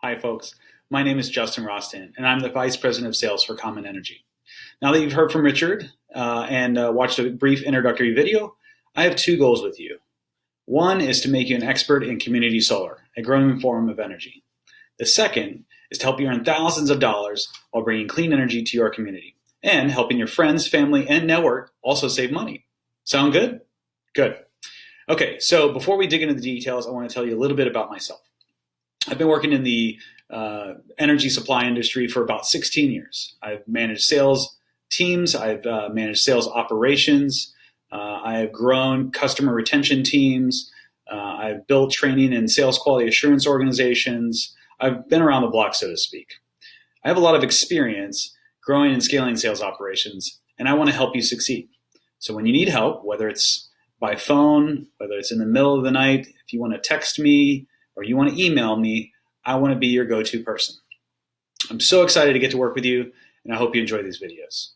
Hi, folks. My name is Justin Rostant, and I'm the Vice President of Sales for Common Energy. Now that you've heard from Richard and watched a brief introductory video, I have two goals with you. One is to make you an expert in community solar, a growing form of energy. The second is to help you earn thousands of dollars while bringing clean energy to your community and helping your friends, family, and network also save money. Sound good? Good. Okay, so before we dig into the details, I want to tell you a little bit about myself. I've been working in the energy supply industry for about 16 years. I've managed sales teams. I've managed sales operations. I have grown customer retention teams. I've built training and sales quality assurance organizations. I've been around the block, so to speak. I have a lot of experience growing and scaling sales operations, and I want to help you succeed. So when you need help, whether it's by phone, whether it's in the middle of the night, if you want to text me or you want to email me, I want to be your go-to person. I'm so excited to get to work with you, and I hope you enjoy these videos.